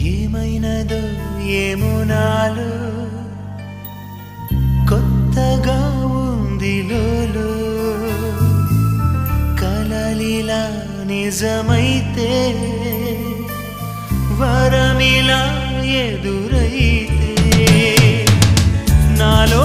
ఏమైనదో ఏమో నాలో కొత్తగా ఉంది లోలో కలలిలా నిజమైతే వరమిలా ఎదురైతే నాలో